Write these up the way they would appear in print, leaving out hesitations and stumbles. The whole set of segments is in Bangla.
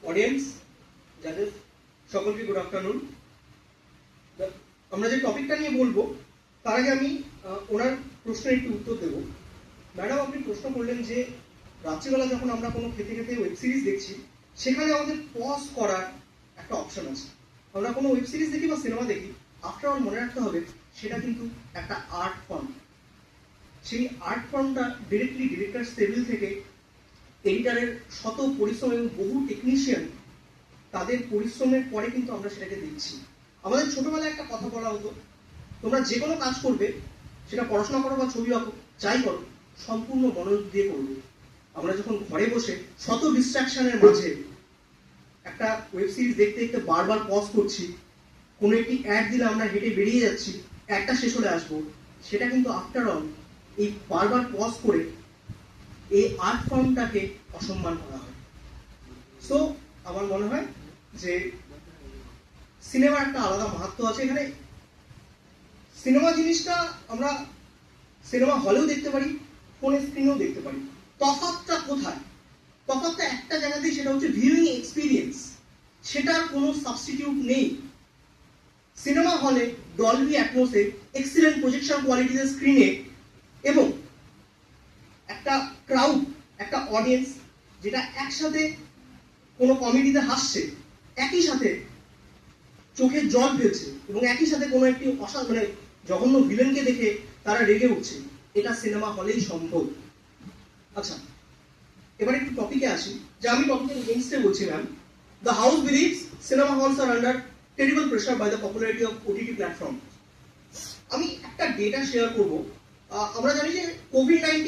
অডিয়েন্স যাদের সকলকে গুড আফটারনুন। আমরা যে টপিকটা নিয়ে বলবো তার আগে আমি ওনার প্রশ্নের একটু উত্তর দেব। ম্যাডাম, আপনি প্রশ্ন করলেন যে রাত্রিবেলা যখন আমরা কোনো খেতে খেতে ওয়েব সিরিজ দেখছি সেখানে আমাদের পজ করার একটা অপশন আছে। আমরা কোনো ওয়েব সিরিজ দেখি বা সিনেমা দেখি, আফটার অল মনে রাখতে হবে সেটা কিন্তু একটা আর্ট ফর্ম। সেই আর্ট ফর্মটা ডিরেক্টলি ডিরেক্টরস টেবিল থেকে এডিটারের শত পরিশ্রম এবং বহু টেকনিশিয়ান তাদের পরিশ্রমের পরে কিন্তু আমরা সেটাকে দেখছি। আমাদের ছোটবেলায় একটা কথা বলা হতো, তোমরা যে কোনো কাজ করবে, সেটা পড়াশোনা করো বা ছবি আঁকো, যাই করো, সম্পূর্ণ মনোযোগ দিয়ে করবে। আমরা যখন ঘরে বসে শত ডিস্ট্রাকশনের মাঝে একটা ওয়েব সিরিজ দেখতে দেখতে বারবার পজ করছি, কোনো একটি অ্যাড দিলে আমরা হেঁটে বেরিয়ে যাচ্ছি, একটা শেষ হলে আসবো, সেটা কিন্তু আফটার অল এই বারবার পজ করে এই আর্ট ফর্মটাকে অসম্মান করা হয়। সো আমার মনে হয় যে সিনেমার একটা আলাদা মাহাত্ম্য আছে। এখানে সিনেমা জিনিসটা আমরা সিনেমা হলেও দেখতে পারি, ফোনের স্ক্রিনেও দেখতে পারি। তফাৎটা কোথায়? তফাৎটা একটা জায়গাতেই, সেটা হচ্ছে ভিউইং এক্সপিরিয়েন্স। সেটার কোনো সাবস্টিটিউট নেই। সিনেমা হলে ডলবি অ্যাটমসে এক্সিলেন্ট প্রজেকশন কোয়ালিটিতে স্ক্রিনে এবং একটা ক্রাউড, একটা অডিয়েন্স যেটা একসাথে কোনো কমেডিতে হাসছে, একই সাথে চোখে জল ফেলছে এবং একই সাথে কোনো একটি মানে জঘন্য ভিলেনকে দেখে তারা রেগে উঠছে, এটা সিনেমা হলেই সম্ভব। আচ্ছা, এবার একটু টপিকে আসি, যে আমি টপিকের এগেইনস্টে বলছি। Ma'am, the house believes cinema halls are under terrible pressure by the popularity of OTT platform. আমি একটা ডেটা শেয়ার করব। আমরা জানি যে কোভিড-19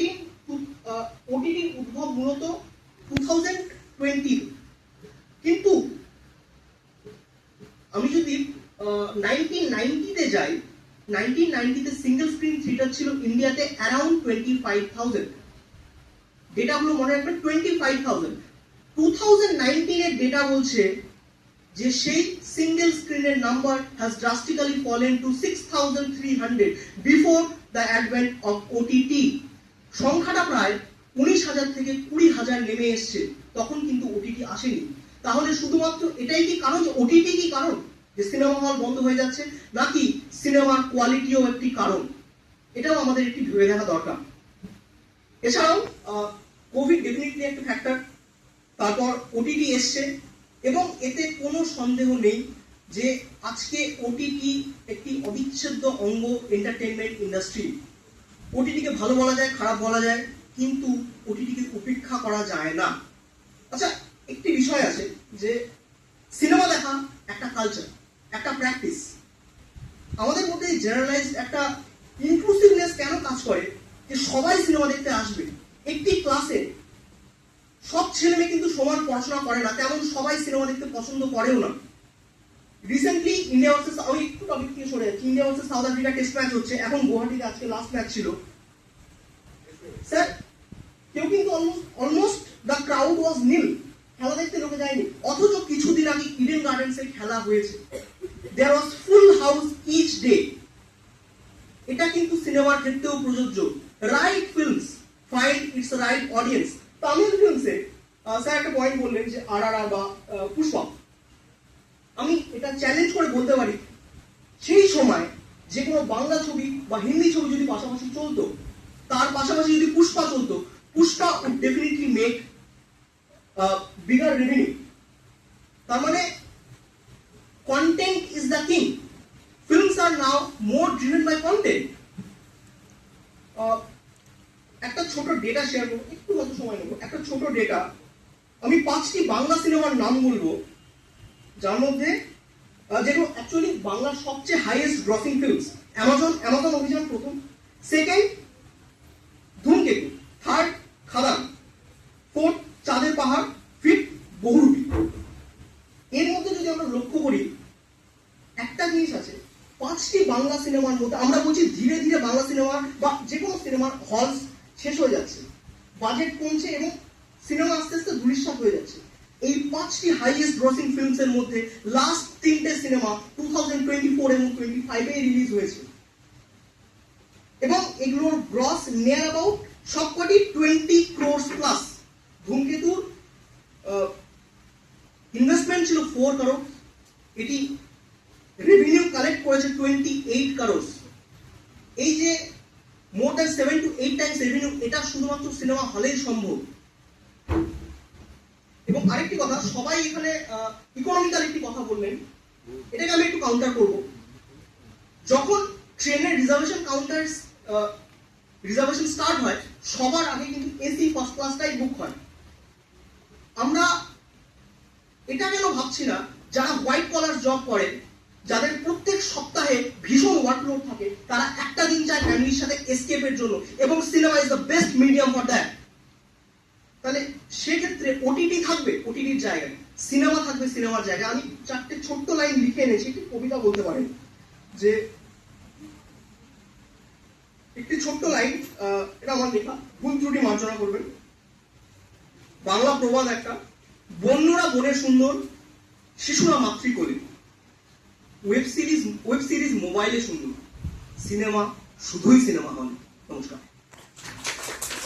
ওটিটির উদ্ভব মূলত 2020, কিন্তু আমি যদি 1990-তে যাই, 1990-তে সিঙ্গেল স্ক্রিন থিয়েটার ছিল ইন্ডিয়াতে অ্যারাউন্ড 25,000। ডেটাগুলো মনে রাখবেন, 25,000। 2019 এর ডেটা বলছে যে সেই সিঙ্গেল স্ক্রিনের number has drastically fallen to 6,300 before the advent of OTT. সংখ্যাটা প্রায় 19,000 থেকে 20,000 নেমে এসছে, তখন কিন্তু ওটিটি আসেনি। তাহলে শুধুমাত্র এটাই কি কারণ, যে ওটিটি কি কারণ যে সিনেমা হল বন্ধ হয়ে যাচ্ছে, নাকি সিনেমার কোয়ালিটিও একটি কারণ? এটাও আমাদের একটি ভেবে দেখা দরকার। এছাড়াও কোভিড ডেফিনেটলি একটা ফ্যাক্টর, তারপর ওটিটি এসছে এবং এতে কোনো সন্দেহ নেই যে আজকে ওটিটি একটি অবিচ্ছেদ্য অঙ্গ এন্টারটেইনমেন্ট ইন্ডাস্ট্রি। ওটিটিকে ভালো বলা যায়, খারাপ বলা যায়, কিন্তু ওটিটিকে উপেক্ষা করা যায় না। আচ্ছা, একটি বিষয় আছে যে সিনেমা দেখা একটা কালচার, একটা প্র্যাকটিস। আমাদের মধ্যে জেনারেলাইজড একটা ইনক্লুসিভনেস কেন কাজ করে যে সবাই সিনেমা দেখতে আসবে? একটি ক্লাসে সব ছেলে মেয়ে কিন্তু সমান পড়াশোনা করে না, তেমন সবাই সিনেমা দেখতে পছন্দ করেও না। রিসেন্টলি ইন্ডিয়া ভার্সেস, আমি একটু টপিক থেকে সরে যাচ্ছি, India versus south Africa test match হচ্ছে এখন গুয়াহাটিতে, আজকে লাস্ট ম্যাচ ছিল। স্যার, কেউ কিন্তু অলমোস্ট দ্য ক্রাউড ওয়াজ নীল, খেলা দেখতে লোকে যায়নি। অথচ কিছুদিন আগে ইডেন গার্ডেন্সে খেলা হয়েছে, there was full house each day. এটা কিন্তু সিনেমার ক্ষেত্রেও প্রযোজ্য। Right films find its right audience. Tamil ফিল্মসে স্যার একটা পয়েন্ট বললেন যে RRR বা পুষ্পা, আমি এটা চ্যালেঞ্জ করে বলতে পারি, সেই সময় যে কোনো বাংলা ছবি বা হিন্দি ছবি যদি পাশাপাশি চলতো, তার পাশাপাশি যদি পুষ্পা চলতো, Pushpa would definitely make bigger revenue. তার মানে content is the king. Films are now more driven by content. একটা ছোট ডেটা শেয়ার করবো, একটু কত সময় নেবো, একটা ছোট ডেটা। আমি 5টি বাংলা সিনেমার নাম বলবো, যার মধ্যে যেগুলো অ্যাকচুয়ালি বাংলার সবচেয়ে হাইয়েস্ট গ্রসিং ফিল্মস। অ্যামাজন অভিযান প্রথম, সেকেন্ড ধূমকেতু, থার্ড খাদান, ফোর্থ চাঁদের পাহাড়, ফিফথ বহুরূপী। এর মধ্যে যদি আমরা লক্ষ্য করি, একটা জিনিস আছে, 5টি বাংলা সিনেমার মধ্যে আমরা বলছি ধীরে ধীরে বাংলা সিনেমা বা যে কোনো সিনেমার হল শেষ হয়ে যাচ্ছে, বাজেট কমছে এবং সিনেমা আস্তে আস্তে ধূলিসাৎ হয়ে যাচ্ছে। এই 5টি হাইয়েস্ট গ্রসিং ফিল্মস এর মধ্যে লাস্ট 3টে সিনেমা 2024 এবং 25-এ রিলিজ হয়েছে এবং এগুলোর গ্রস নিয়ার অ্যাবাউট সবকটি 20 crores প্লাস। ধূমকেতুর ইনভেস্টমেন্ট ছিল 4 crore, এটি রেভিনিউ কালেক্ট করেছে 28 crores। এই যে more than 7 to 8 Times revenue, এটা শুধুমাত্র সিনেমা হলেই সম্ভব। এবং আরেকটি কথা, সবাই এখানে ইকোনমিক্যাল একটি কথা বললেন, এটাকে আমি একটু কাউন্টার করব। যখন ট্রেনের রিজার্ভেশন স্টার্ট হয়, সবার আগে কিন্তু এসি ফার্স্ট ক্লাসটাই বুক হয়। আমরা এটা কেন ভাবছি না, যারা হোয়াইট কলার জব করে, যাদের প্রত্যেক সপ্তাহে ভীষণ ওয়ার্কলোড থাকে, তারা একটা দিন চায় ফ্যামিলির সাথে এসকেপের জন্য, এবং cinema is the best medium for that. তাহলে সেক্ষেত্রে ওটিটি থাকবে ওটিটির জায়গায়, সিনেমা থাকবে সিনেমার জায়গায়। আমি 4টে ছোট্ট লাইন লিখে এনেছি, একটি কবিতা বলতে পারেন, যে একটি ছোট্ট লাইন, এটা আমার লেখা, ভুল ত্রুটি মার্জনা করবেন। বাংলা প্রবাদ একটা, বন্যরা বনে সুন্দর, শিশুরা মাতৃকোলে, ওয়েব সিরিজ মোবাইলে সুন্দর, সিনেমা শুধুই সিনেমা হল। নমস্কার।